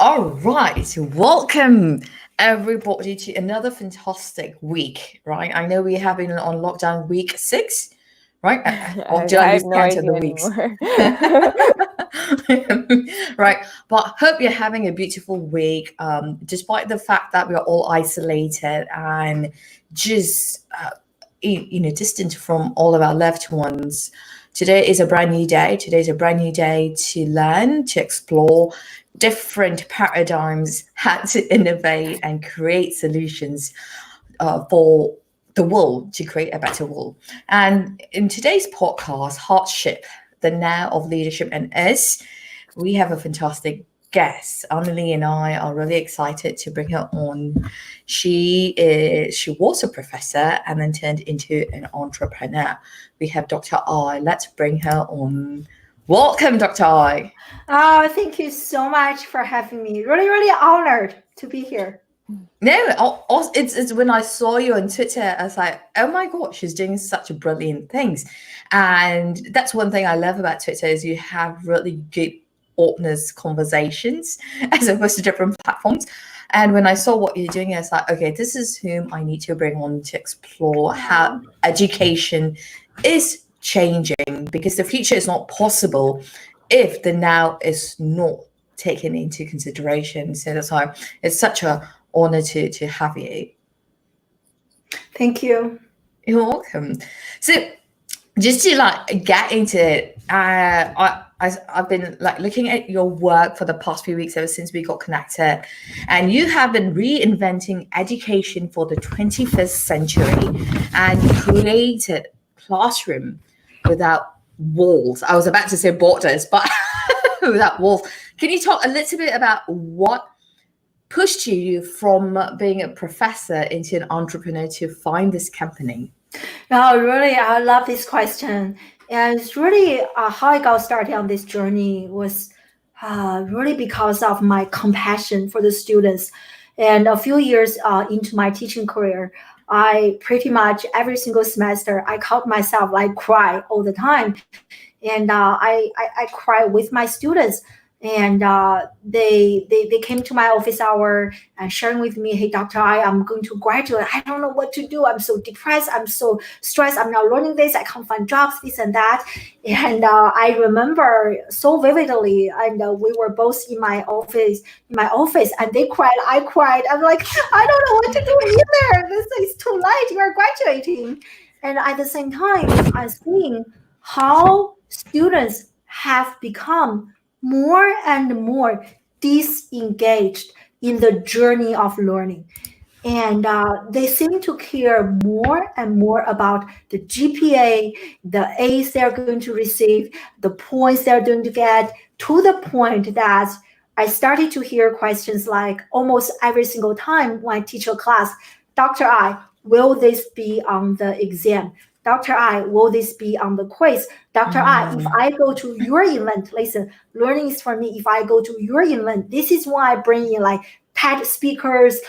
All right, welcome everybody to another fantastic week, right? I know we have been on lockdown week 6, right? Or did I I lose have no count of the idea weeks? anymore. Right, but hope you're having a beautiful week, despite the fact that we're all isolated and just, distant from all of our loved ones. Today is a brand new day. Today is a brand new day to learn, to explore different paradigms, how to innovate and create solutions for the world, to create a better world. And in today's podcast, Heartship, the Now of Leadership and Us, we have a fantastic guest. Annalie and I are really excited to bring her on. She was a professor and then turned into an entrepreneur. We have Dr. I. Let's bring her on. Welcome, Dr. I. Oh, thank you so much for having me. Really, really honored to be here. No, it's when I saw you on Twitter, I was like, oh my God, she's doing such brilliant things. And that's one thing I love about Twitter is you have really good, honest conversations as opposed to different platforms. And when I saw what you're doing, I was like, okay, this is whom I need to bring on to explore how education is changing, because the future is not possible if the now is not taken into consideration. So that's why it's such a honor to have you. Thank you. You're welcome. So just to get into it, I've been looking at your work for the past few weeks ever since we got connected, and you have been reinventing education for the 21st century and created classroom without walls. I was about to say borders, but without walls. Can you talk a little bit about what pushed you from being a professor into an entrepreneur to find this company? No, really, I love this question. And it's really how I got started on this journey was really because of my compassion for the students. And a few years into my teaching career, I pretty much every single semester, I caught myself cry all the time. And I cry with my students. And they came to my office hour and sharing with me, hey, Dr. I'm going to graduate. I don't know what to do. I'm so depressed. I'm so stressed. I'm not learning this. I can't find jobs, this and that. And I remember so vividly. And we were both in my office, and they cried. I cried. I'm like, I don't know what to do either. This is too late. You are graduating. And at the same time, I'm seeing how students have become more and more disengaged in the journey of learning. And they seem to care more and more about the GPA, the A's they're going to receive, the points they're going to get, to the point that I started to hear questions like almost every single time when I teach a class, Dr. I, will this be on the exam? Dr. I, will this be on the quiz? Dr. I, if I go to your event, listen, learning is for me. If I go to your event, this is why I bring in TED speakers,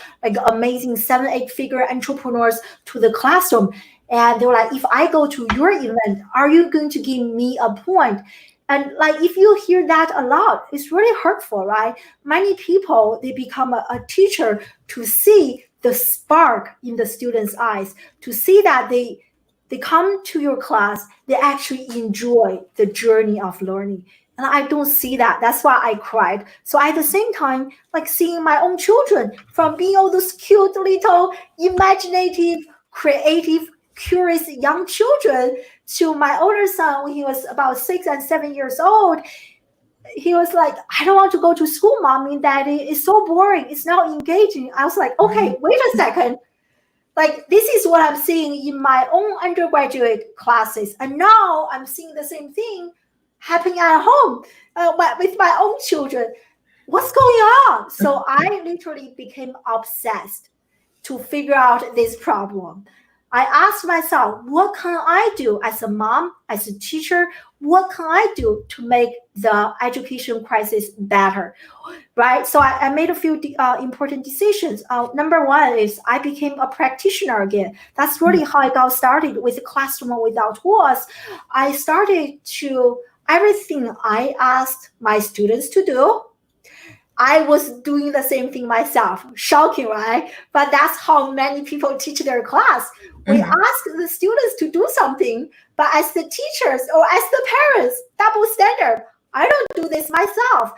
amazing 7-8-figure entrepreneurs to the classroom. And they were like, if I go to your event, are you going to give me a point? And if you hear that a lot, it's really hurtful, right? Many people, they become a teacher to see the spark in the students' eyes, to see that they come to your class, they actually enjoy the journey of learning. And I don't see that. That's why I cried. So at the same time, seeing my own children from being all those cute little imaginative, creative, curious young children to my older son when he was about 6 and 7 years old, he was like, I don't want to go to school, mommy, daddy. It's so boring. It's not engaging. I was like, okay, wait a second. This is what I'm seeing in my own undergraduate classes. And now I'm seeing the same thing happening at home with my own children. What's going on? So I literally became obsessed to figure out this problem. I asked myself, what can I do as a mom, as a teacher? What can I do to make the education crisis better? Right? So I made a few important decisions. Number one is I became a practitioner again. That's really how I got started with Classroom Without Walls. I started to, everything I asked my students to do, I was doing the same thing myself. Shocking, right? But that's how many people teach their class. We ask the students to do something, but as the teachers or as the parents, double standard. I don't do this myself.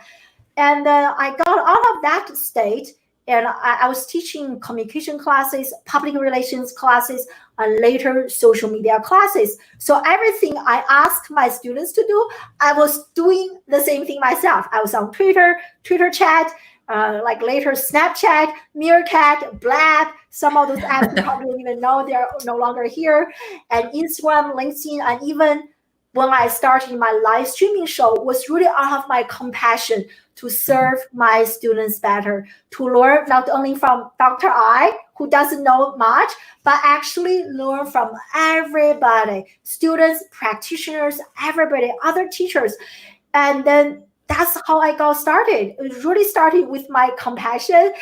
And I got out of that state, and I was teaching communication classes, public relations classes, and later social media classes. So everything I asked my students to do, I was doing the same thing myself. I was on Twitter chat, like later Snapchat, Meerkat, Blab. Some of those apps you probably don't even know, they're no longer here. And Instagram, LinkedIn, and even when I started my live streaming show was really out of my compassion to serve my students better, to learn not only from Dr. I, who doesn't know much, but actually learn from everybody, students, practitioners, everybody, other teachers. And then that's how I got started. It really started with my compassion,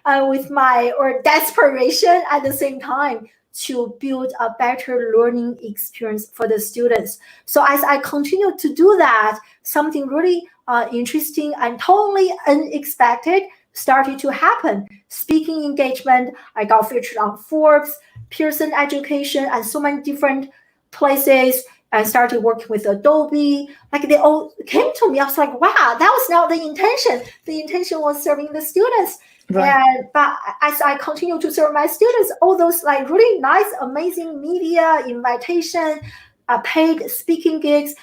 with my desperation at the same time, to build a better learning experience for the students. So as I continue to do that, something really interesting and totally unexpected started to happen. Speaking engagement, I got featured on Forbes, Pearson Education, and so many different places. I started working with Adobe. Like they all came to me. I was like, wow, that was not the intention. The intention was serving the students. Right. But as I continue to serve my students, all those like really nice, amazing media invitation, paid speaking gigs,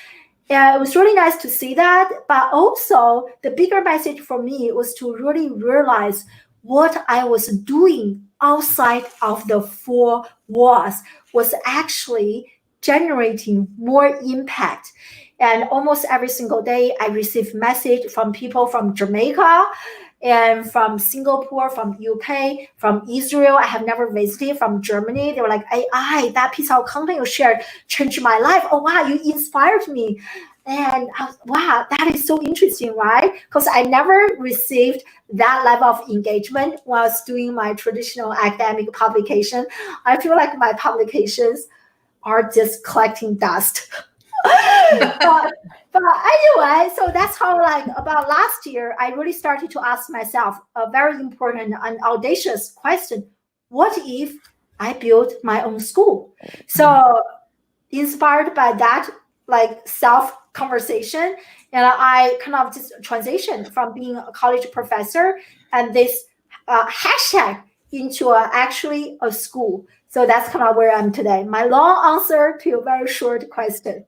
it was really nice to see that. But also the bigger message for me was to really realize what I was doing outside of the four walls was actually generating more impact. And almost every single day, I receive message from people from Jamaica and from Singapore, from UK, from Israel. I have never visited, from Germany. They were like, AI, that piece of content you shared changed my life. Oh, wow, you inspired me. And I was, wow, that is so interesting, right? Because I never received that level of engagement whilst doing my traditional academic publication. I feel like my publications are just collecting dust. But anyway, so that's how, like, about last year, I really started to ask myself a very important and audacious question. What if I built my own school? So inspired by that, like, self-conversation, and I kind of just transitioned from being a college professor and this hashtag into actually a school. So that's kind of where I am today. My long answer to your very short question.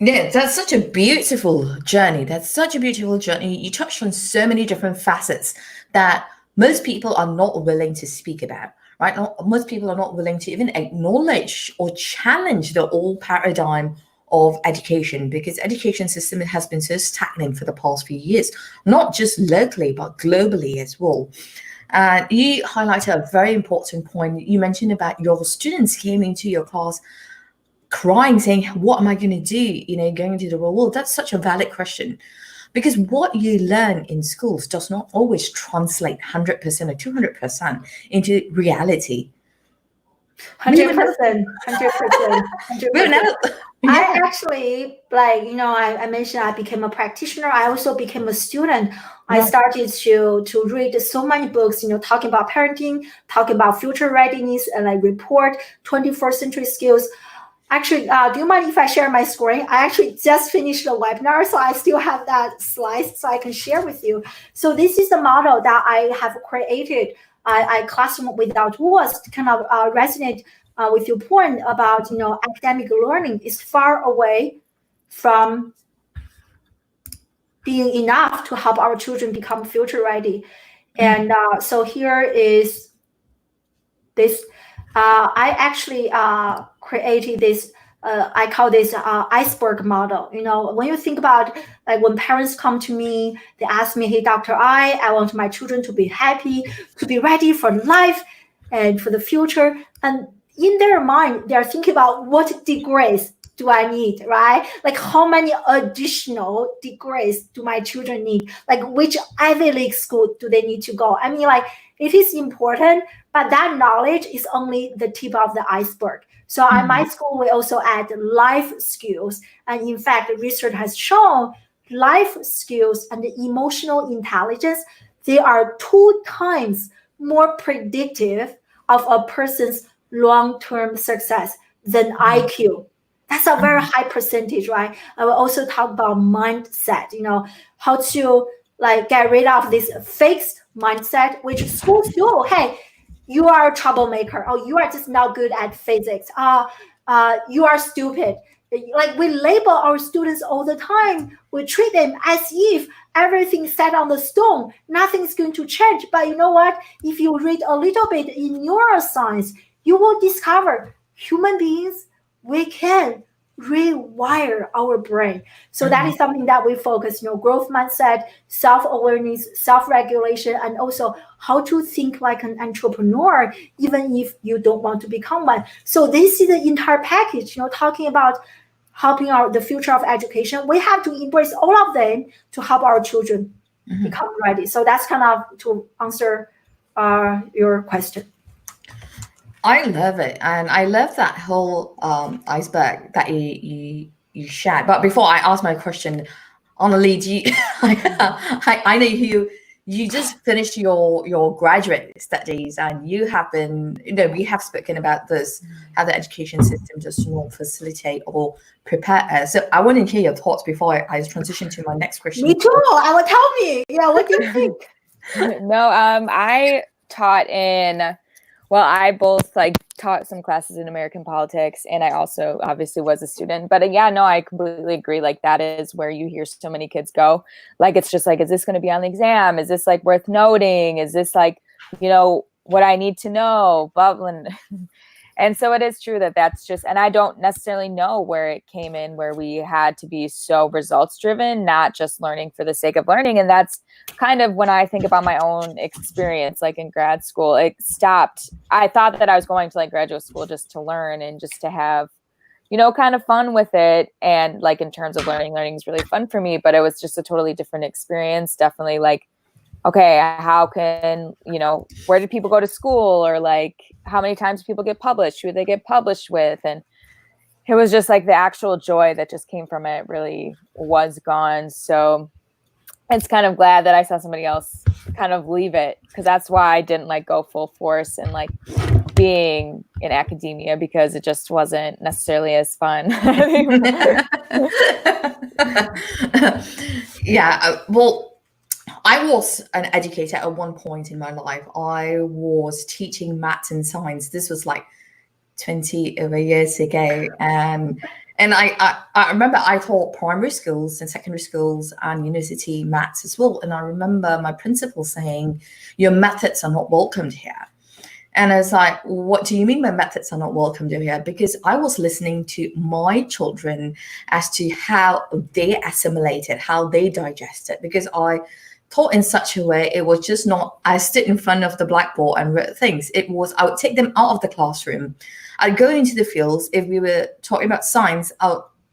Yeah, that's such a beautiful journey. That's such a beautiful journey. You touched on so many different facets that most people are not willing to speak about, right? Most people are not willing to even acknowledge or challenge the old paradigm of education, because education system has been so stagnant for the past few years, not just locally, but globally as well. And you highlighted a very important point. You mentioned about your students came into your class crying, saying, what am I going to do, going into the real world? That's such a valid question, because what you learn in schools does not always translate 100% or 200% into reality. 100%. I actually, like, I mentioned I became a practitioner. I also became a student. I started to read so many books, talking about parenting, talking about future readiness, and like report 21st century skills. Actually, do you mind if I share my screen? I actually just finished the webinar, so I still have that slice so I can share with you. So this is the model that I have created. I classroom without walls to kind of resonate with your point about, academic learning is far away from being enough to help our children become future ready. And so here is this. I actually created this. I call this iceberg model. When you think about, like, when parents come to me, they ask me, hey, Dr. I want my children to be happy, to be ready for life and for the future. And in their mind, they're thinking about what degrees do I need, right? Like, how many additional degrees do my children need? Like, which Ivy League school do they need to go? I mean, like, it is important, but that knowledge is only the tip of the iceberg. So at my school, we also add life skills. And in fact, research has shown life skills and the emotional intelligence, they are 2 times more predictive of a person's long-term success than IQ. That's a very high percentage, right? I will also talk about mindset, how to like get rid of this fixed mindset, which schools do. Hey, you are a troublemaker. Oh, you are just not good at physics. You are stupid. Like we label our students all the time. We treat them as if everything's set on the stone. Nothing's going to change. But you know what? If you read a little bit in neuroscience, you will discover human beings, we can rewire our brain. So that is something that we focus, growth mindset, self-awareness, self-regulation, and also how to think like an entrepreneur, even if you don't want to become one. So this is the entire package, talking about helping out the future of education. We have to embrace all of them to help our children become ready. So that's kind of to answer your question. I love it, and I love that whole iceberg that you shared. But before I ask my question, Annalie, I know you just finished your graduate studies, and you have been, we have spoken about this, how the education system does not facilitate or prepare us. So I want to hear your thoughts before I transition to my next question. Me too. Tell me. Yeah, what do you think? No, I taught I both taught some classes in American politics, and I also obviously was a student. But I completely agree. That is where you hear so many kids go. It's just is this going to be on the exam? Is this worth noting? Is this what I need to know? And so it is true that that's just, and I don't necessarily know where it came in, where we had to be so results driven, not just learning for the sake of learning. And that's kind of when I think about my own experience, in grad school, it stopped. I thought that I was going to graduate school just to learn and just to have, kind of fun with it. And in terms of learning is really fun for me, but it was just a totally different experience. Definitely okay, how can, where do people go to school, or how many times people get published, who they get published with. And it was just the actual joy that just came from it really was gone. So it's kind of glad that I saw somebody else kind of leave it, because that's why I didn't go full force and being in academia, because it just wasn't necessarily as fun. Yeah, well, I was an educator at one point in my life. I was teaching maths and science. This was 20 over years ago. And I remember I taught primary schools and secondary schools and university maths as well. And I remember my principal saying, your methods are not welcomed here. And I was like, what do you mean my methods are not welcomed here? Because I was listening to my children as to how they assimilated, how they digested, because I taught in such a way, it was just not, I stood in front of the blackboard and wrote things. It was, I would take them out of the classroom. I'd go into the fields. If we were talking about science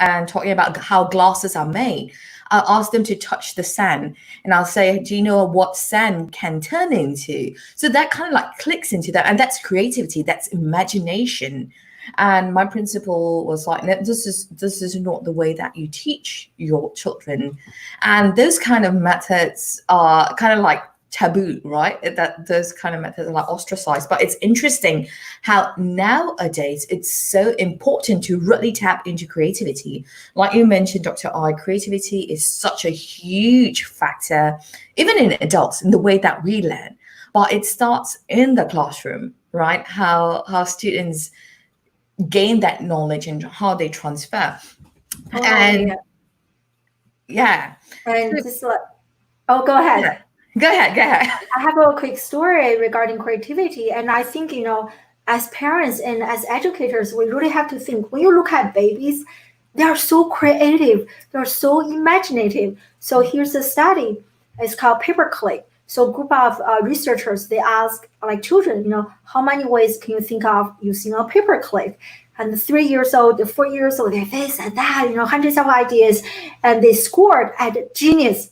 and talking about how glasses are made, I'll ask them to touch the sand, and I'll say, do you know what sand can turn into? So that kind of clicks into that. And that's creativity, that's imagination. And my principal was like, no, this is not the way that you teach your children. And those kind of methods are kind of taboo, right? That those kind of methods are ostracized. But it's interesting how nowadays it's so important to really tap into creativity. Like you mentioned, Dr. Ai, creativity is such a huge factor, even in adults, in the way that we learn. But it starts in the classroom, right? How students gain that knowledge and how they transfer. And just go ahead. Go ahead. I have a quick story regarding creativity. And I think, as parents and as educators, we really have to think, when you look at babies, they are so creative, they're so imaginative. So here's a study, it's called Paperclip. So a group of researchers, they ask children, how many ways can you think of using a paperclip? And the 3 years old, the 4 years old, they this and that, hundreds of ideas. And they scored at genius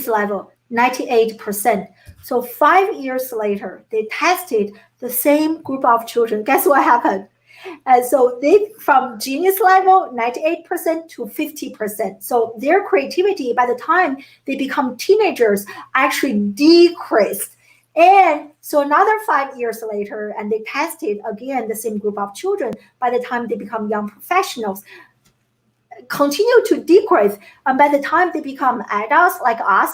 level, 98%. So 5 years later, they tested the same group of children. Guess what happened? And so they, from genius level, 98% to 50%. So their creativity, by the time they become teenagers, actually decreased. And so another 5 years later, and they tested again the same group of children, by the time they become young professionals, continue to decrease. And by the time they become adults like us,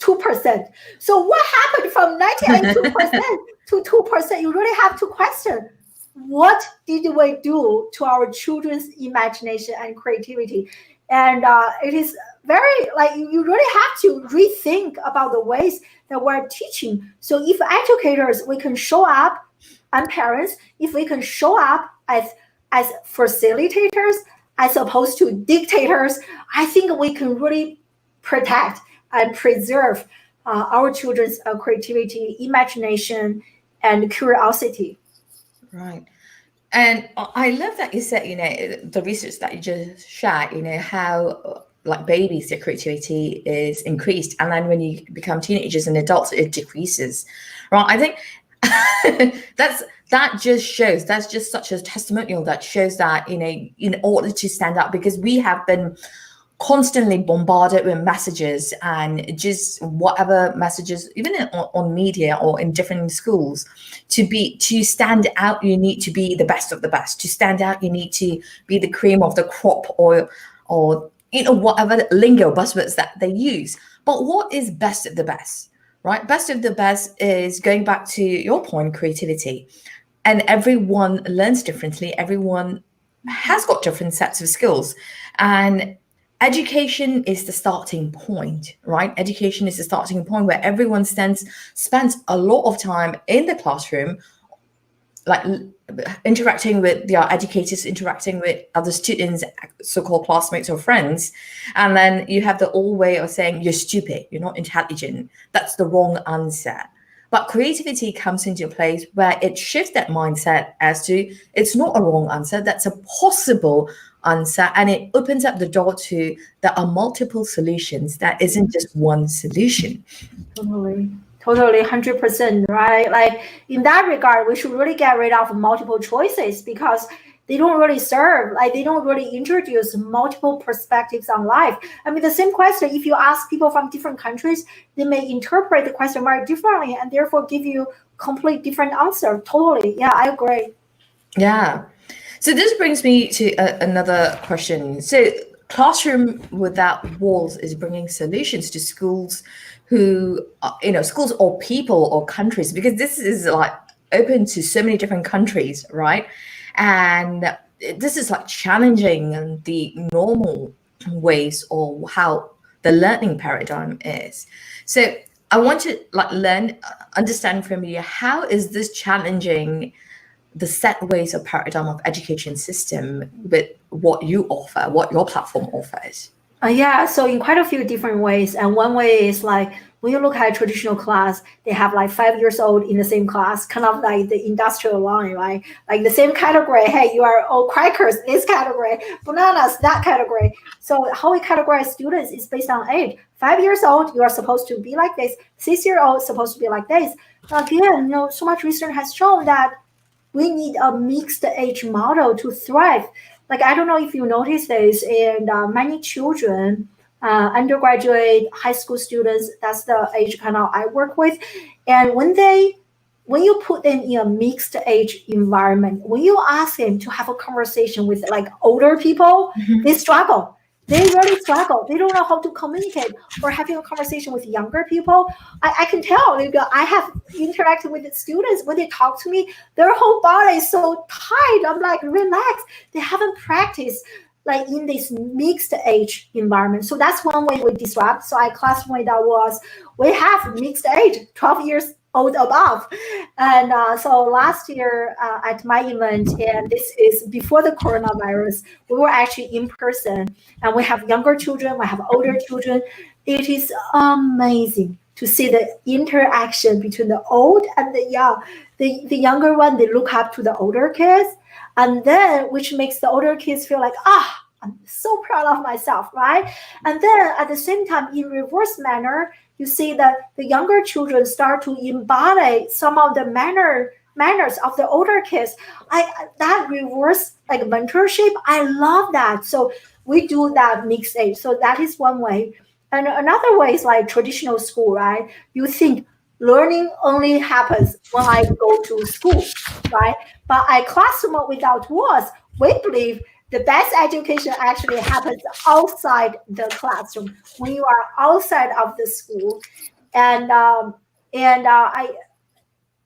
2%. So what happened from 92% to 2%? You really have to question, what did we do to our children's imagination and creativity? And it is very, like, you really have to rethink about the ways that we're teaching. So if educators, we can show up, and parents, if we can show up as facilitators as opposed to dictators, I think we can really protect and preserve our children's creativity, imagination, and curiosity. Right. And I love that you said, the research that you just shared, how like babies, their creativity is increased. And then when you become teenagers and adults, it decreases. Right. I think that just shows, that's just such a testimonial that shows that, in order to stand out, because we have been constantly bombarded with messages and just whatever messages, even on media or in different schools, to stand out, you need to be the best of the best. To stand out, you need to be the cream of the crop, or whatever lingo buzzwords that they use. But what is best of the best, right? Best of the best is, going back to your point, creativity. And everyone learns differently. Everyone has got different sets of skills, and education is the starting point, right? Education is the starting point where everyone spends a lot of time in the classroom, like interacting with their educators, interacting with other students, so-called classmates or friends. And then you have the old way of saying, you're stupid, you're not intelligent. That's the wrong answer. But creativity comes into place where it shifts that mindset as to, it's not a wrong answer, that's a possible answer, and it opens up the door to, there are multiple solutions, that isn't just one solution. Totally 100%, right? Like, in that regard, we should really get rid of multiple choices, because they don't really serve, like, they don't really introduce multiple perspectives on life. I mean, the same question, if you ask people from different countries, they may interpret the question very differently and therefore give you complete different answer. Totally. Yeah, I agree. Yeah. So this brings me to another question. So classroom without walls is bringing solutions to schools who, schools or people or countries, because this is like open to so many different countries, right? And this is like challenging the normal ways or how the learning paradigm is. So I want to understand from you, how is this challenging the set ways of paradigm of education system with what you offer, what your platform offers? Yeah, so in quite a few different ways. And one way is like, when you look at a traditional class, they have like 5 years old in the same class, kind of like the industrial line, right? Like the same category. Hey, you are all crackers, this category, bananas, that category. So how we categorize students is based on age. 5 years old, you are supposed to be like this. 6-year-old supposed to be like this. Again, so much research has shown that we need a mixed age model to thrive. Like, I don't know if you notice this, and many children, undergraduate, high school students, that's the age kind of I work with. And when you put them in a mixed age environment, when you ask them to have a conversation with like older people, they struggle. They really struggle. They don't know how to communicate, or having a conversation with younger people. I can tell. I have interacted with the students. When they talk to me, their whole body is so tight. I'm like, relax. They haven't practiced like in this mixed age environment. So that's one way we disrupt. So I classify that was, we have mixed age, 12 years old above. And so last year at my event, and this is before the coronavirus, we were actually in person, and we have younger children, we have older children. It is amazing to see the interaction between the old and the young. The younger one, they look up to the older kids, and then which makes the older kids feel like, I'm so proud of myself, right? And then at the same time, in reverse manner, you see that the younger children start to embody some of the manners of the older kids. That reverse like mentorship, I love that. So we do that mixed age. So that is one way. And another way is like traditional school, right? You think learning only happens when I go to school, right? But at classroom without walls, we believe the best education actually happens outside the classroom, when you are outside of the school. And I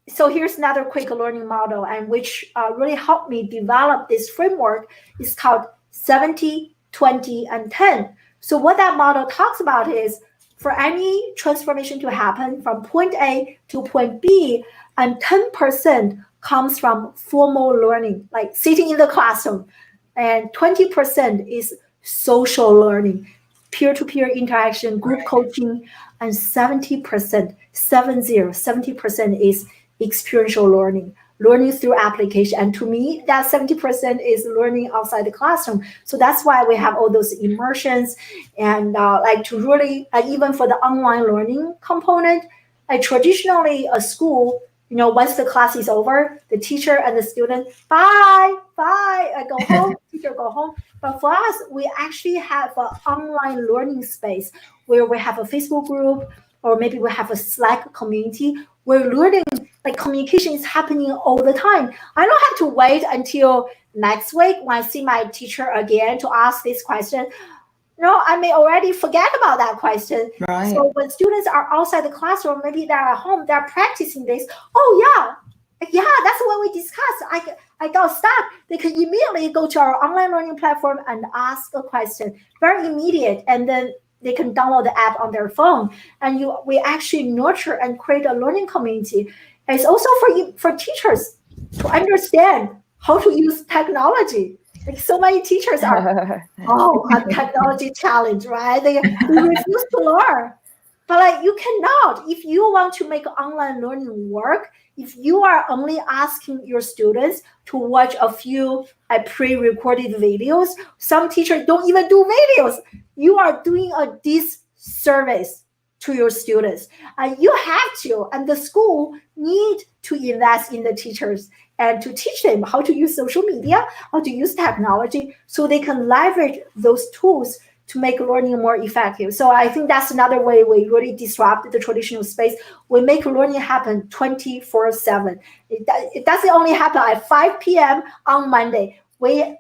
so here's another quick learning model, and which really helped me develop this framework. Is called 70, 20, and 10. So what that model talks about is, for any transformation to happen from point A to point B, and 10% comes from formal learning, like sitting in the classroom, and 20% is social learning, peer-to-peer interaction, group coaching, and 70%, 70% is experiential learning, learning through application. And to me, that 70% is learning outside the classroom. So that's why we have all those immersions, and like to really, even for the online learning component, like traditionally a school, once the class is over, the teacher and the student, bye, I go home, teacher go home. But for us, we actually have an online learning space where we have a Facebook group, or maybe we have a Slack community where learning, like communication, is happening all the time. I don't have to wait until next week when I see my teacher again to ask this question. I may already forget about that question. Right. So when students are outside the classroom, maybe they're at home, they're practicing this. Oh yeah, that's what we discussed. I got stuck. They can immediately go to our online learning platform and ask a question, very immediate, and then they can download the app on their phone. And we actually nurture and create a learning community. And it's also for teachers to understand how to use technology. Like so many teachers are, a technology challenge, right? They refuse to learn. But like you cannot, if you want to make online learning work, if you are only asking your students to watch a few pre-recorded videos, some teachers don't even do videos. You are doing a disservice to your students. And you have to, and the school need to invest in the teachers and to teach them how to use social media, how to use technology, so they can leverage those tools to make learning more effective. So I think that's another way we really disrupt the traditional space. We make learning happen 24/7. It doesn't only happen at 5 p.m. on Monday. We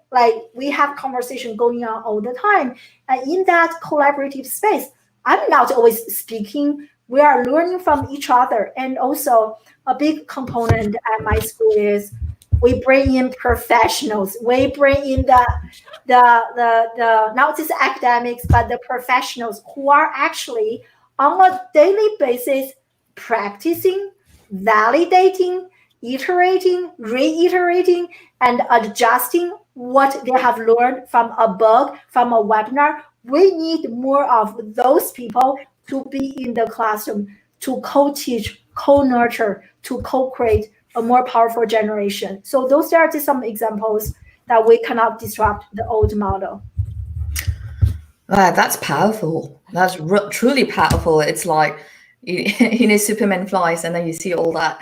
have conversation going on all the time. And in that collaborative space, I'm not always speaking. We are learning from each other. And also a big component at my school is we bring in professionals. We bring in the not just academics, but the professionals who are actually on a daily basis practicing, validating, iterating, reiterating, and adjusting what they have learned from a book, from a webinar. We need more of those people to be in the classroom, to co-teach, co-nurture, to co-create a more powerful generation. So those are just some examples that we cannot disrupt the old model. That's powerful. That's truly powerful. It's like, Superman flies and then you see all that,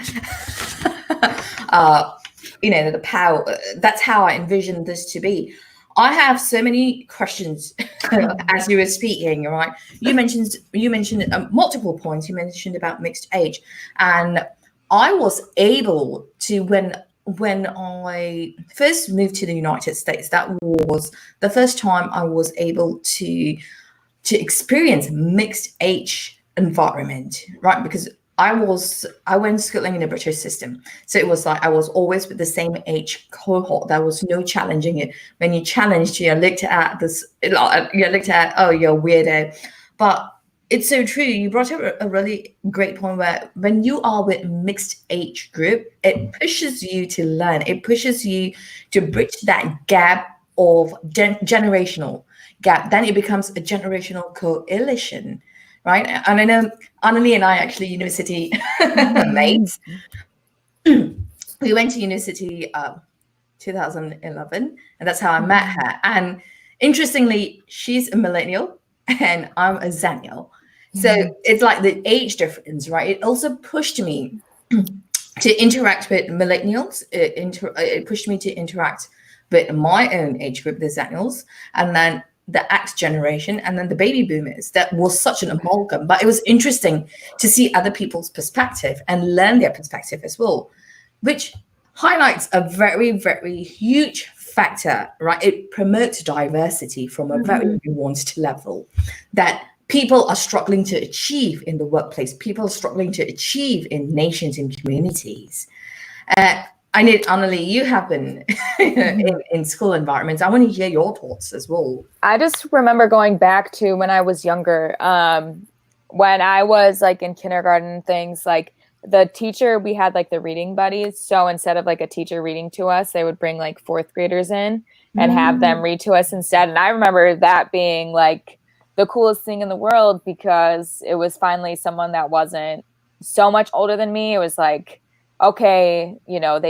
the power. That's how I envision this to be. I have so many questions as you were speaking, right? You mentioned multiple points. You mentioned about mixed age, and I was able to, when I first moved to the United States, that was the first time I was able to experience mixed age environment, right? Because I went schooling in the British system. So it was like I was always with the same age cohort. There was no challenging it. When you challenged, you're looked at, oh, you're a weirdo. But it's so true. You brought up a really great point where when you are with mixed age group, it pushes you to learn. It pushes you to bridge that gap of generational gap. Then it becomes a generational coalition. Right. And I know Annalie and I actually university mates. We went to university 2011, and that's how I met her. And interestingly, she's a millennial and I'm a Zennial. So it's like the age difference, right? It also pushed me to interact with millennials. It pushed me to interact with my own age group, the Zennials, and then the X generation, and then the baby boomers. That was such an amalgam, but it was interesting to see other people's perspective and learn their perspective as well, which highlights a very, very huge factor, right? It promotes diversity from a very nuanced level that people are struggling to achieve in the workplace, people are struggling to achieve in nations and communities. I need, Annalie, you have been in school environments. I want to hear your thoughts as well. I just remember going back to when I was younger, when I was like in kindergarten and things, like the teacher, we had like the reading buddies. So instead of like a teacher reading to us, they would bring like fourth graders in and have them read to us instead. And I remember that being like the coolest thing in the world, because it was finally someone that wasn't so much older than me. It was like, okay, you know,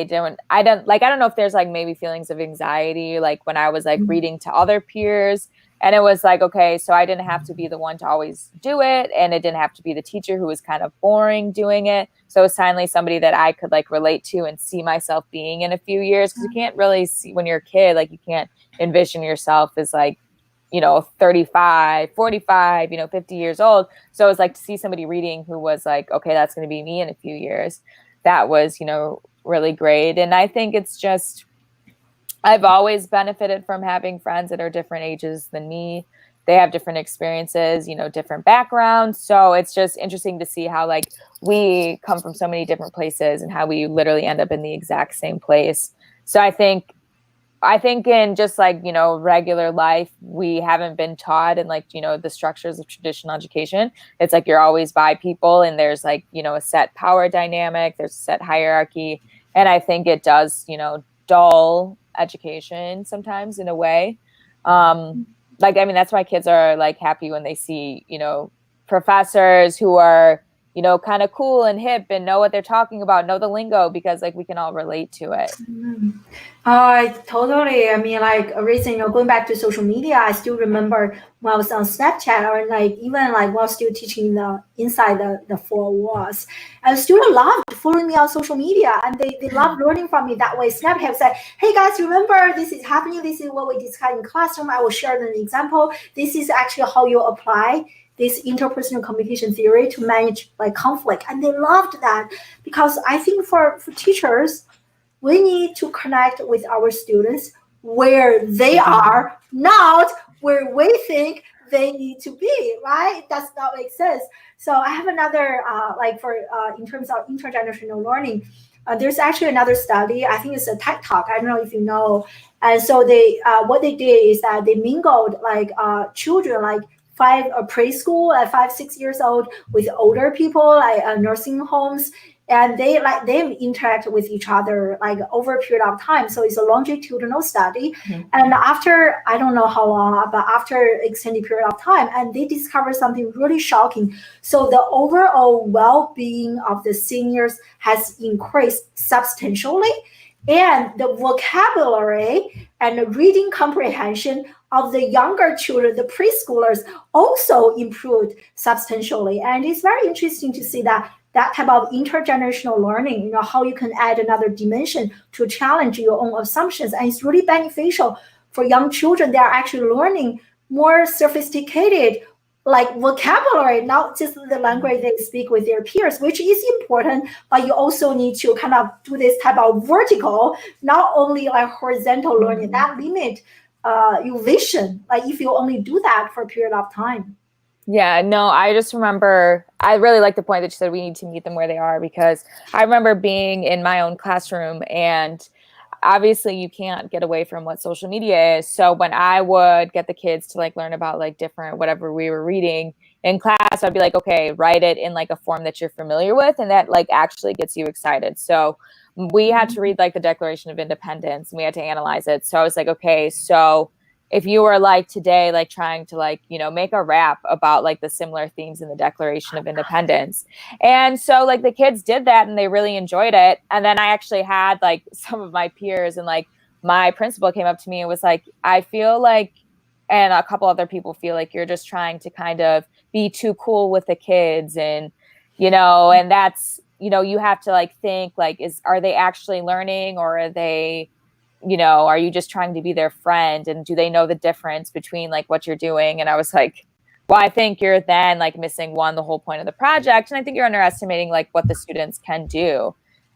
I don't know if there's like maybe feelings of anxiety, like when I was like reading to other peers, and it was like, okay, so I didn't have to be the one to always do it. And it didn't have to be the teacher who was kind of boring doing it. So it was finally somebody that I could like relate to and see myself being in a few years. Cause you can't really see when you're a kid, like you can't envision yourself as like, you know, 35, 45, you know, 50 years old. So it was like to see somebody reading who was like, okay, that's going to be me in a few years. That was, you know, really great. And I think it's just, I've always benefited from having friends that are different ages than me. They have different experiences, you know, different backgrounds. So it's just interesting to see how like we come from so many different places and how we literally end up in the exact same place. So I think in just like, you know, regular life, we haven't been taught in like, you know, the structures of traditional education. It's like you're always by people and there's like, you know, a set power dynamic, there's a set hierarchy. And I think it does, you know, dull education sometimes in a way. Like, I mean, that's why kids are like happy when they see, you know, professors who are, you know, kind of cool and hip and know what they're talking about, know the lingo, because like we can all relate to it. I mean, like recently, you know, going back to social media, I still remember when I was on Snapchat or like even like while still teaching inside the four walls, and students loved following me on social media and they love learning from me that way. Snapchat said, hey guys, remember this is happening, this is what we discussed in classroom. I will share an example. This is actually how you apply this interpersonal communication theory to manage like conflict. And they loved that, because I think for teachers, we need to connect with our students where they are, not where we think they need to be, right? Does that make sense? So I have another, in terms of intergenerational learning, there's actually another study. I think it's a TED Talk. I don't know if you know. And so what they did is that they mingled like children, like preschool at 5-6 years old with older people, like nursing homes, and they interact with each other like over a period of time. So it's a longitudinal study. And after, I don't know how long, but after extended period of time, and they discovered something really shocking. So the overall well-being of the seniors has increased substantially, and the vocabulary and reading comprehension of the younger children, the preschoolers, also improved substantially. And it's very interesting to see that type of intergenerational learning, you know, how you can add another dimension to challenge your own assumptions. And it's really beneficial for young children. They are actually learning more sophisticated like vocabulary, not just the language they speak with their peers, which is important, but you also need to kind of do this type of vertical, not only like horizontal learning. That limit your vision, like if you only do that for a period of time. Yeah, no, I just remember, I really like the point that you said we need to meet them where they are, because I remember being in my own classroom, and obviously you can't get away from what social media is. So when I would get the kids to like learn about like different, whatever we were reading in class, I'd be like, okay, write it in like a form that you're familiar with and that like actually gets you excited. So we had to read like the Declaration of Independence and we had to analyze it. So I was like, okay, so if you were like today, like trying to like, you know, make a rap about like the similar themes in the Declaration of Independence. And so like the kids did that and they really enjoyed it. And then I actually had like some of my peers and like my principal came up to me and was like, I feel like, and a couple other people feel like you're just trying to kind of be too cool with the kids. And, you know, and that's you have to like think like, are they actually learning, or are they, are you just trying to be their friend? And do they know the difference between like what you're doing? And I was like, well, I think you're then like missing the whole point of the project. And I think you're underestimating like what the students can do.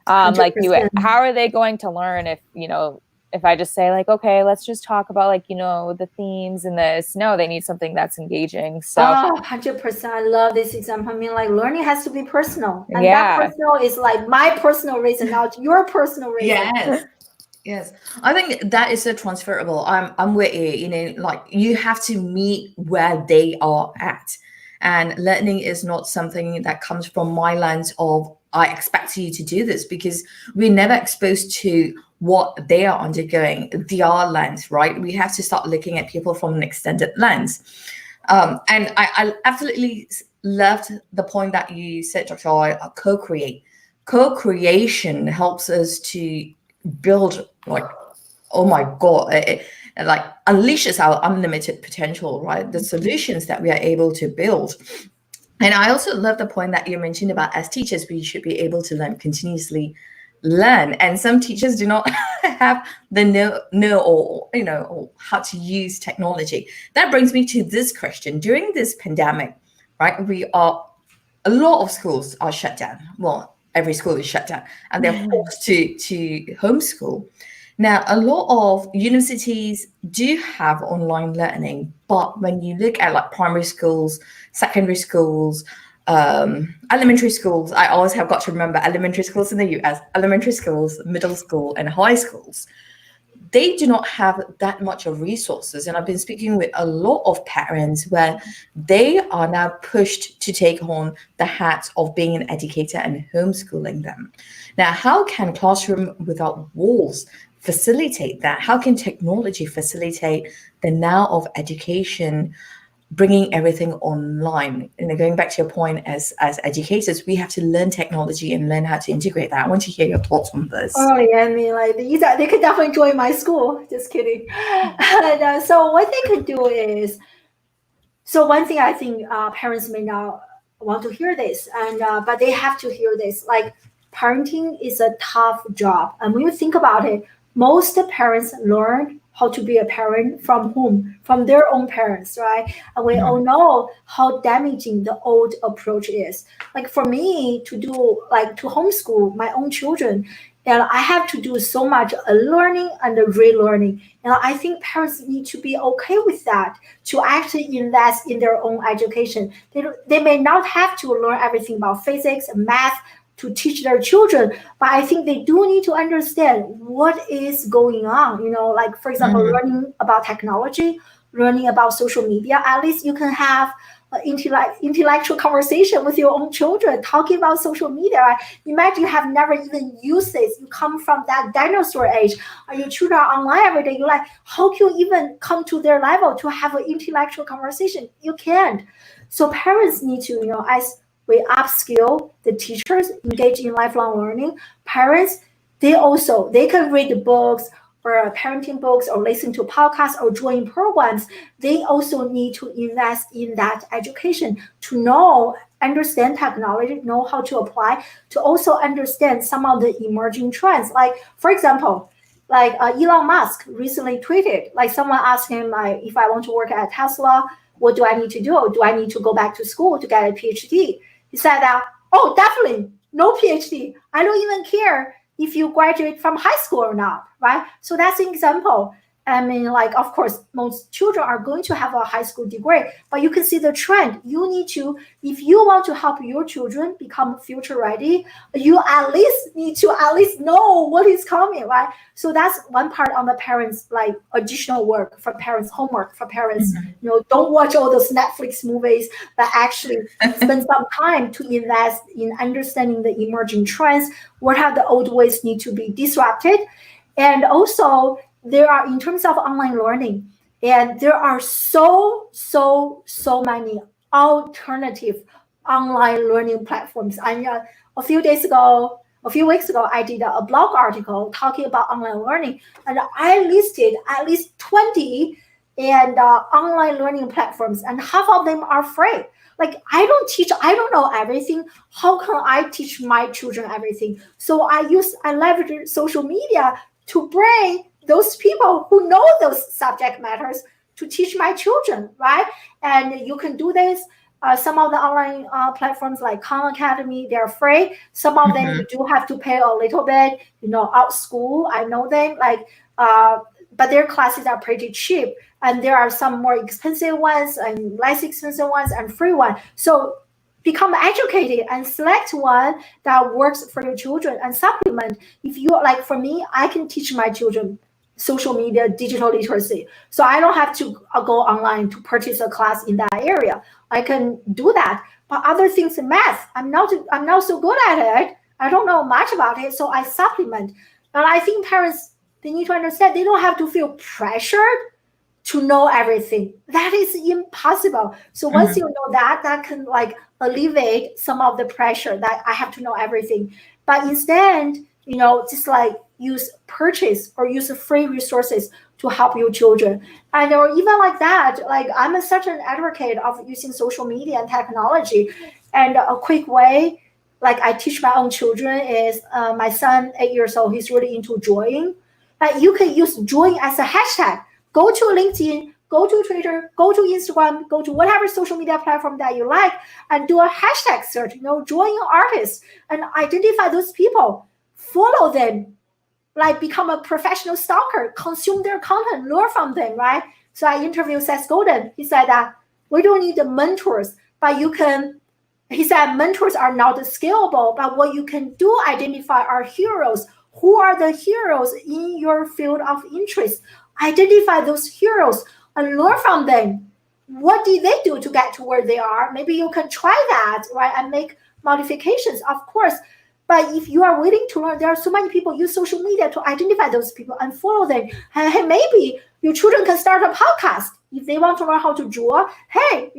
Like 100%. how are they going to learn if I just say like, okay, let's just talk about like, the themes and this. No, they need something that's engaging. So 100%. I love this example. I mean, like learning has to be personal. And that Yeah. personal is like my personal reason, not your personal reason. Yes. Yes, I think that is so transferable. I'm with you. Like you have to meet where they are at, and learning is not something that comes from my lens of I expect you to do this, because we're never exposed to what they are undergoing, their lens, right? We have to start looking at people from an extended lens. And I absolutely loved the point that you said, Dr. Ai, co-create. Co-creation helps us to build, like, oh my god, it like unleashes our unlimited potential, right? The solutions that we are able to build. And I also love the point that you mentioned about, as teachers, we should be able to continuously learn, and some teachers do not have the know or how to use technology. That brings me to this question. During this pandemic, right, a lot of schools are shut down. Well, every school is shut down, and they're forced to homeschool. Now, a lot of universities do have online learning, but when you look at like primary schools, secondary schools, elementary schools, I always have got to remember elementary schools in the US, elementary schools, middle school, and high schools, they do not have that much of resources. And I've been speaking with a lot of parents where they are now pushed to take on the hat of being an educator and homeschooling them. Now, how can classroom without walls facilitate that? How can technology facilitate the now of education, bringing everything online? And going back to your point, as educators, we have to learn technology and learn how to integrate that. I want to hear your thoughts on this. Oh yeah, I mean, like they could definitely join my school. Just kidding. And, so what they could do is, so one thing I think parents may not want to hear this, and but they have to hear this. Like parenting is a tough job, and when you think about it, most parents learn how to be a parent from whom? From their own parents, right? And we all know how damaging the old approach is. Like for me to do, like to homeschool my own children, and I have to do so much learning and relearning. And I think parents need to be okay with that, to actually invest in their own education. They may not have to learn everything about physics and math to teach their children, but I think they do need to understand what is going on. Like for example, learning about technology, learning about social media. At least you can have intellectual conversation with your own children, talking about social media. Right? Imagine you have never even used this. You come from that dinosaur age, and your children are online every day. You're like, how can you even come to their level to have an intellectual conversation? You can't. So parents need to, as we upskill the teachers, engage in lifelong learning. Parents, they can read the books or parenting books or listen to podcasts or join programs. They also need to invest in that education to understand technology, know how to apply, to also understand some of the emerging trends. Like, for example, like Elon Musk recently tweeted, like someone asked him, like, if I want to work at Tesla, what do I need to do? Do I need to go back to school to get a PhD? He said that, oh, definitely, no PhD. I don't even care if you graduate from high school or not, right? So that's an example. I mean, like, of course, most children are going to have a high school degree, but you can see the trend. You need to, if you want to help your children become future ready, you at least need to know what is coming, right? So that's one part on the parents, like additional work for parents, homework for parents. Don't watch all those Netflix movies, but actually spend some time to invest in understanding the emerging trends. What are the old ways need to be disrupted? And also, there are, in terms of online learning, and there are so many alternative online learning platforms. And a few weeks ago, I did a blog article talking about online learning, and I listed at least 20 online learning platforms, and half of them are free. Like I don't know everything. How can I teach my children everything? So I leverage social media to bring those people who know those subject matters to teach my children, right? And you can do this. Some of the online platforms like Khan Academy, they're free. Some of them you do have to pay a little bit. Out school, I know them. But their classes are pretty cheap, and there are some more expensive ones and less expensive ones and free ones. So become educated and select one that works for your children and supplement. If you like, for me, I can teach my children social media, digital literacy. So I don't have to go online to purchase a class in that area. I can do that. But other things in math, I'm not so good at it. I don't know much about it. So I supplement. And I think parents, they need to understand they don't have to feel pressured to know everything. That is impossible. So once you know that can alleviate some of the pressure that I have to know everything. But instead, just purchase or use free resources to help your children. And or even like that, I'm such an advocate of using social media and technology. And a quick way, I teach my own children is my son, 8 years old, he's really into drawing. You can use drawing as a hashtag. Go to LinkedIn, go to Twitter, go to Instagram, go to whatever social media platform that you like, and do a hashtag search, drawing artists, and identify those people, follow them, become a professional stalker, consume their content, learn from them, right? So I interviewed Seth Godin. He said that we don't need the mentors, but he said mentors are not scalable, but what you can do identify are heroes. Who are the heroes in your field of interest? Identify those heroes and learn from them. What did they do to get to where they are? Maybe you can try that, right? And make modifications, of course. But if you are willing to learn, there are so many people use social media to identify those people and follow them. And maybe your children can start a podcast. If they want to learn how to draw, hey,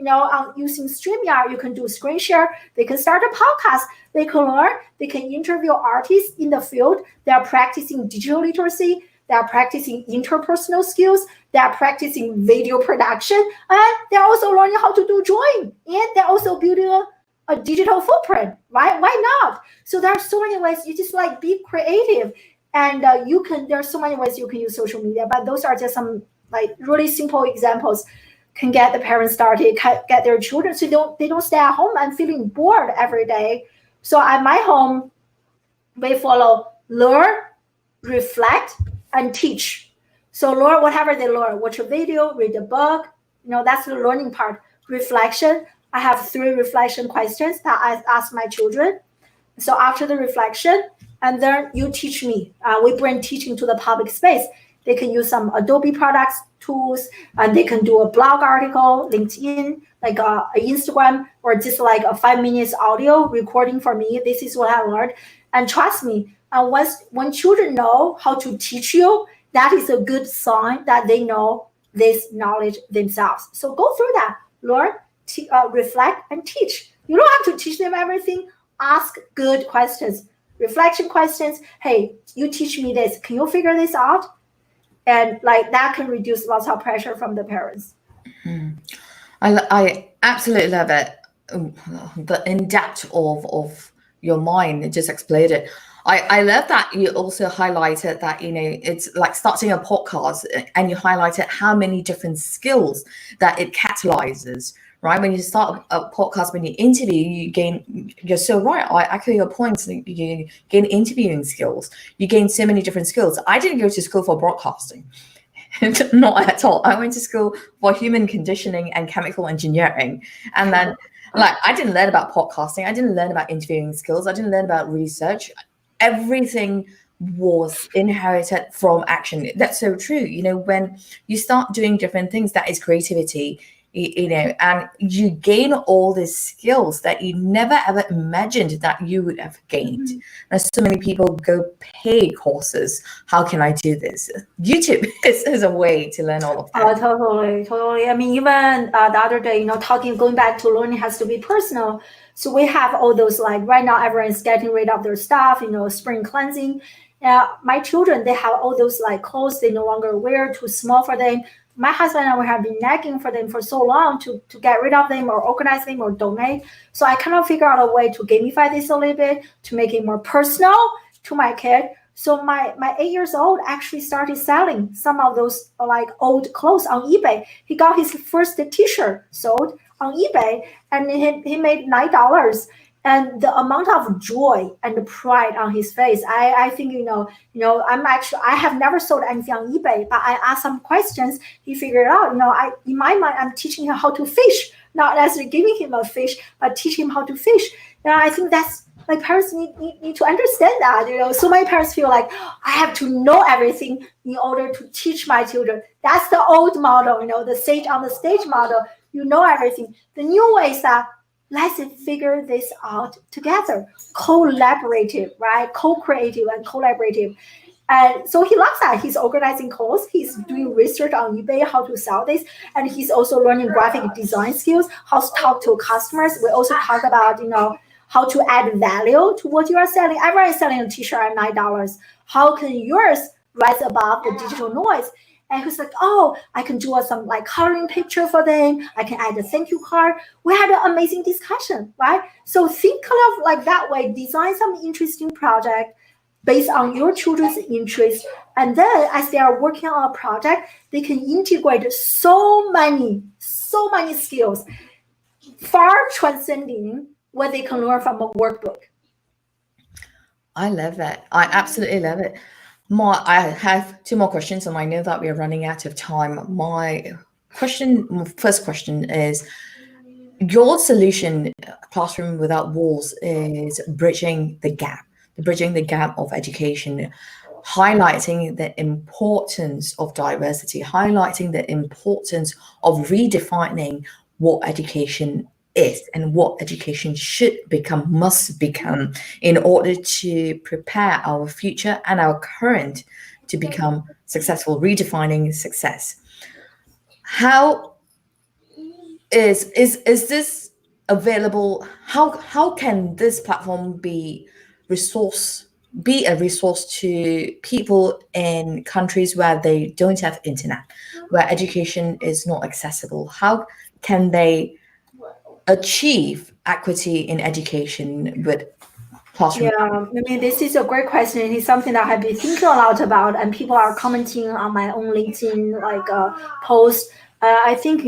using StreamYard, you can do screen share. They can start a podcast. They can learn. They can interview artists in the field. They are practicing digital literacy. They are practicing interpersonal skills. They are practicing video production. And they're also learning how to do drawing. And they're also building a digital footprint, right? Why not? So there are so many ways. You just be creative. And there are so many ways you can use social media. But those are just some really simple examples can get the parents started, get their children so they don't stay at home and feeling bored every day. So at my home, we follow learn, reflect, and teach. So learn whatever they learn. Watch a video, read a book. That's the learning part. Reflection. I have 3 reflection questions that I ask my children. So after the reflection, and then you teach me. We bring teaching to the public space. They can use some Adobe products, tools, and they can do a blog article, LinkedIn, Instagram, or just a 5 minutes audio recording for me. This is what I learned. And trust me, when children know how to teach you, that is a good sign that they know this knowledge themselves. So go through that, learn, reflect, and teach. You don't have to teach them everything. Ask good questions, reflection questions. Hey, you teach me this. Can you figure this out? And that can reduce lots of pressure from the parents. I absolutely love it. The in-depth of your mind, it just explained it. I love that you also highlighted that, it's like starting a podcast, and you highlighted how many different skills that it catalyzes, right? When you start a podcast, when you interview, you're so right. I echo your points. You gain interviewing skills. You gain so many different skills. I didn't go to school for broadcasting. Not at all. I went to school for human conditioning and chemical engineering. And then I didn't learn about podcasting. I didn't learn about interviewing skills. I didn't learn about research. Everything was inherited from action. That's so true. When you start doing different things, that is creativity. And you gain all these skills that you never ever imagined that you would have gained. There's so many people go pay courses. How can I do this? YouTube is a way to learn all of that. Totally. I mean, even the other day, going back to learning has to be personal. So we have all those right now, everyone's getting rid of their stuff, spring cleansing. My children, they have all those clothes they no longer wear, too small for them. my husband and I have been nagging for them for so long to get rid of them or organize them or donate. So I kind of figure out a way to gamify this a little bit to make it more personal to my kid. So my 8 years old actually started selling some of those like old clothes on eBay. He got his first t-shirt sold on eBay, and he made $9. And the amount of joy and the pride on his face, I think, I have never sold anything on eBay, but I asked some questions. He figured out, in my mind, I'm teaching him how to fish, not necessarily giving him a fish, but teaching him how to fish. I think that's, my parents need to understand that, so many parents feel like I have to know everything in order to teach my children. That's the old model, the sage on the stage model, everything. The new way is that let's figure this out together, collaborative, right? Co-creative and collaborative. And so he loves that. He's organizing clothes. He's doing research on eBay, how to sell this. And he's also learning graphic design skills, how to talk to customers. We also talk about, how to add value to what you are selling. Everyone is selling a t-shirt at $9. How can yours rise above the digital noise? And he's like, oh, I can do some like coloring picture for them. I can add a thank you card. We had an amazing discussion, right? So think kind of like that way, design some interesting project based on your children's interest. And then as they are working on a project, they can integrate so many skills, far transcending what they can learn from a workbook. I love it. I absolutely love it. I have two more questions, and I know that we are running out of time. My first question is, your solution, Classroom Without Walls, is bridging the gap of education, highlighting the importance of diversity, highlighting the importance of redefining what education is and what education must become in order to prepare our future and our current to become successful, redefining success. How is this available? How can this platform be a resource to people in countries where they don't have internet, where education is not accessible? How can they achieve equity in education with classroom? Yeah, this is a great question. It's something that I've been thinking a lot about, and people are commenting on my own LinkedIn post. I think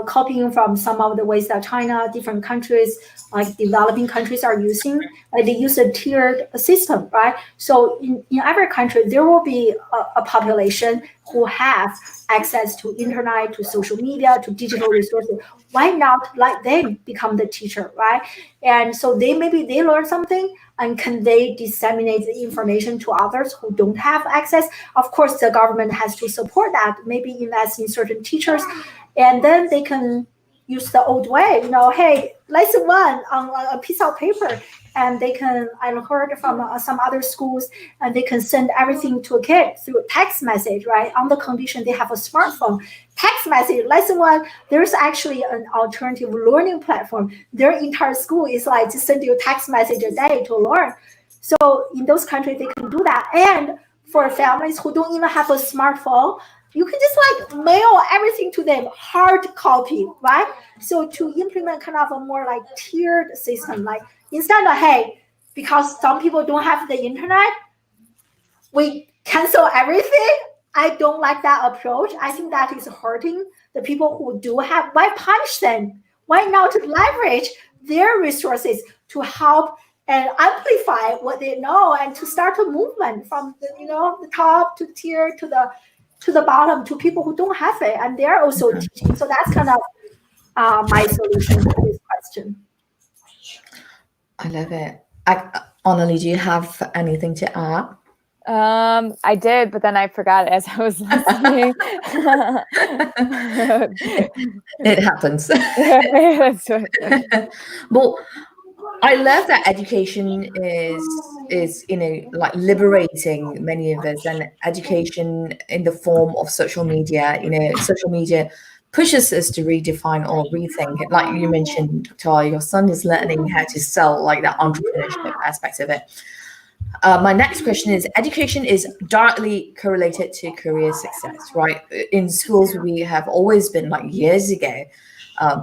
copying from some of the ways that China, different countries, like developing countries are using. Like they use a tiered system, right? So in every country, there will be a population who have access to internet, to social media, to digital resources. Why not let them become the teacher, right? And so they learn something, and can they disseminate the information to others who don't have access? Of course, the government has to support that, maybe invest in certain teachers, and then they can use the old way, hey, lesson one on a piece of paper, and they can, I heard from some other schools, and they can send everything to a kid through text message, right? On the condition they have a smartphone. Text message, lesson one, there's actually an alternative learning platform. Their entire school is like to send you a text message a day to learn. So in those countries, they can do that. And for families who don't even have a smartphone, you can just mail everything to them, hard copy, right? So to implement kind of a more tiered system, instead of, hey, because some people don't have the internet, we cancel everything. I don't like that approach. I think that is hurting the people who do have. Why punish them? Why not leverage their resources to help and amplify what they know, and to start a movement from the top to tier to the bottom, to people who don't have it, and they're also teaching. So that's kind of my solution to this question. I love it. Annalie, do you have anything to add? I did, but then I forgot as I was listening. It happens. Well, I love that education is liberating many of us, and education in the form of social media. Social media pushes us to redefine or rethink it. Like you mentioned, Tai, your son is learning how to sell, like that entrepreneurship aspect of it. My next question is, education is directly correlated to career success, right? In schools, we have always been, like years ago,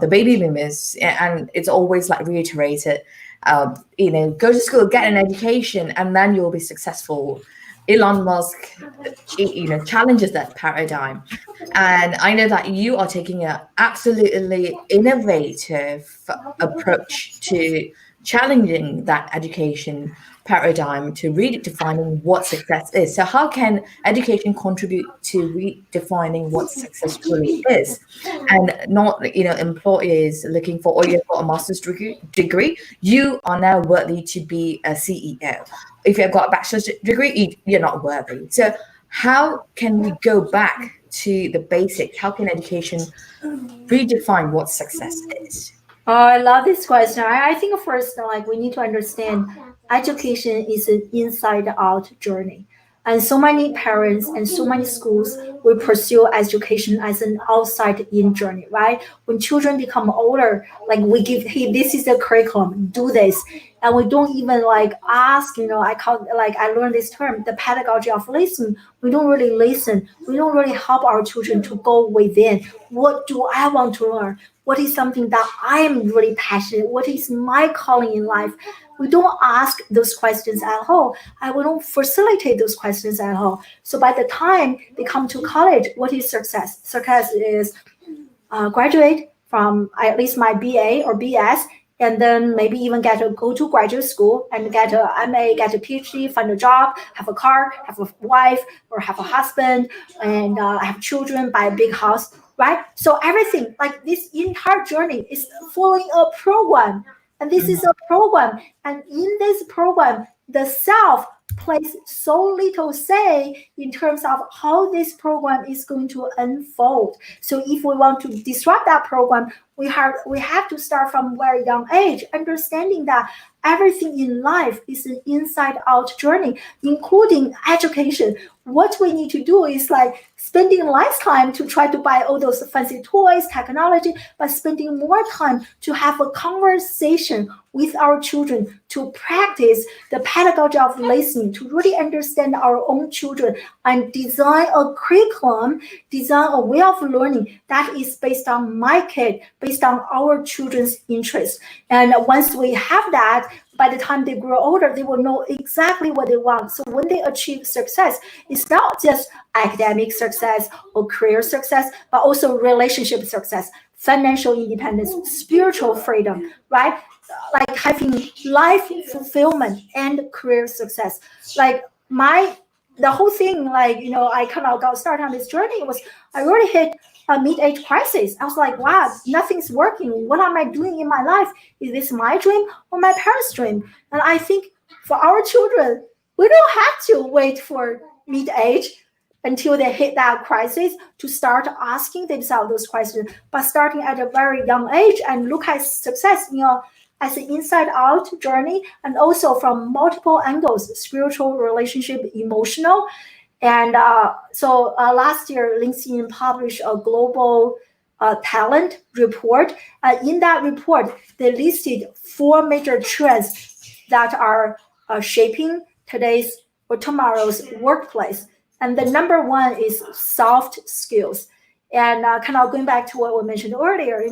the baby boomers, and it's always like reiterated, go to school, get an education, and then you'll be successful. Elon Musk, challenges that paradigm. And I know that you are taking an absolutely innovative approach to challenging that education paradigm, to redefining what success is. So how can education contribute to redefining what success really is? And not, employers looking for, you've got a master's degree, you are now worthy to be a CEO. If you've got a bachelor's degree, you're not worthy. So how can we go back to the basics? How can education redefine what success is? Oh, I love this question. I think first, like we need to understand education is an inside out journey. And so many parents and so many schools will pursue education as an outside in journey, right? When children become older, like we give, hey, this is the curriculum, do this. And we don't even like ask, I learned this term, the pedagogy of listening. We don't really listen. We don't really help our children to go within. What do I want to learn? What is something that I am really passionate? What is my calling in life? We don't ask those questions at all. And we don't facilitate those questions at all. So by the time they come to college, what is success? Success is graduate from at least my BA or BS, and then maybe even go to graduate school and get a MA, get a PhD, find a job, have a car, have a wife, or have a husband, and have children, buy a big house, right? So everything, like this entire journey is following a program. And this is a program. And in this program, the self plays so little say in terms of how this program is going to unfold. So if we want to disrupt that program, we have to start from a very young age, understanding that everything in life is an inside-out journey, including education. What we need to do is like spending less time to try to buy all those fancy toys, technology, but spending more time to have a conversation with our children, to practice the pedagogy of listening, to really understand our own children and design a curriculum, design a way of learning that is based on my kid, based on our children's interests. And once we have that, by the time they grow older, they will know exactly what they want. So when they achieve success, it's not just academic success or career success, but also relationship success, financial independence, spiritual freedom, right? Like having life fulfillment and career success. Like the whole thing, I kind of got started on this journey was I really hit a mid-age crisis. I was like, wow, nothing's working. What am I doing in my life? Is this my dream or my parents' dream? And I think for our children, we don't have to wait for mid-age until they hit that crisis to start asking themselves those questions, but starting at a very young age and look at success, as an inside-out journey, and also from multiple angles: spiritual, relationship, emotional. And so last year, LinkedIn published a global talent report. In that report, they listed 4 major trends that are shaping today's or tomorrow's workplace. And the number 1 is soft skills. And kind of going back to what we mentioned earlier,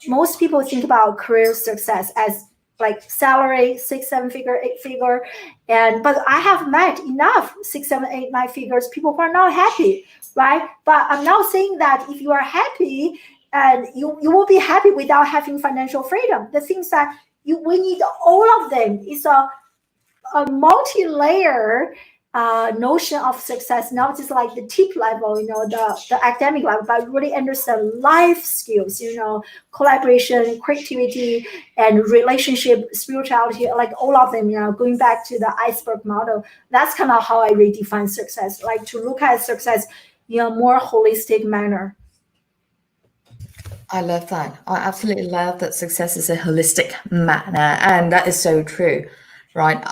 most people think about career success as like salary, 6, 7 figure, 8 figure. But I have met enough 6, 7, 8, 9 figures, people who are not happy, right? But I'm not saying that if you are happy, and you will be happy without having financial freedom. The things that we need all of them. It's a multi-layer notion of success, not just like the tip level, the academic level, but really understand life skills, collaboration, creativity, and relationship, spirituality, like all of them, going back to the iceberg model. That's kind of how I redefine success, like to look at success in a more holistic manner. I love that. I absolutely love that success is a holistic manner, and that is so true, right?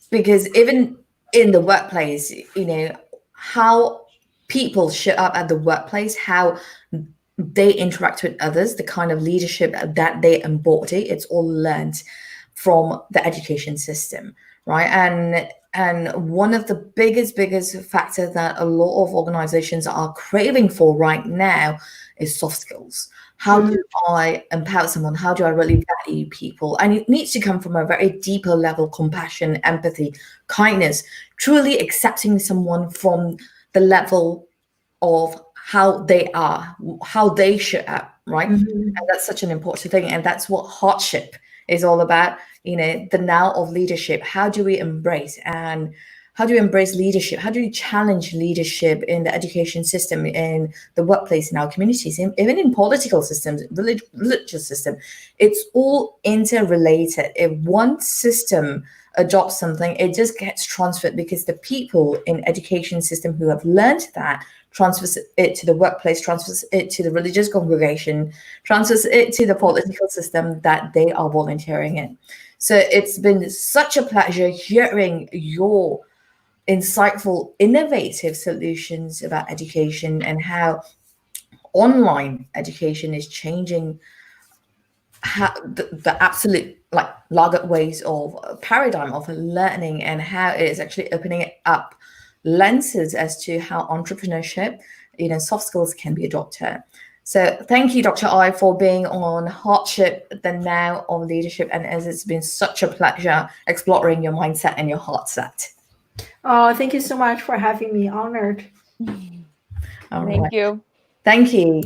Because even in the workplace, how people show up at the workplace, how they interact with others, the kind of leadership that they embody, it's all learned from the education system, right? And one of the biggest factor that a lot of organizations are craving for right now is soft skills. How do I empower someone? How do I really value people? And it needs to come from a very deeper level: compassion, empathy, kindness, truly accepting someone from the level of how they are, how they show up, right? And that's such an important thing. And that's what Heartship is all about. The now of leadership. How do we embrace leadership? How do we challenge leadership in the education system, in the workplace, in our communities, even in political systems, religious system? It's all interrelated. If one system adopts something, it just gets transferred, because the people in education system who have learned that transfers it to the workplace, transfers it to the religious congregation, transfers it to the political system that they are volunteering in. So it's been such a pleasure hearing your insightful, innovative solutions about education and how online education is changing the absolute laggard ways of paradigm of learning, and how it is actually opening up lenses as to how entrepreneurship, soft skills can be adopted. So thank you, Dr. Ai, for being on Heartship, the now of leadership, and as it's been such a pleasure exploring your mindset and your heart set. Oh, thank you so much for having me. Honored. All Thank right. you. Thank you.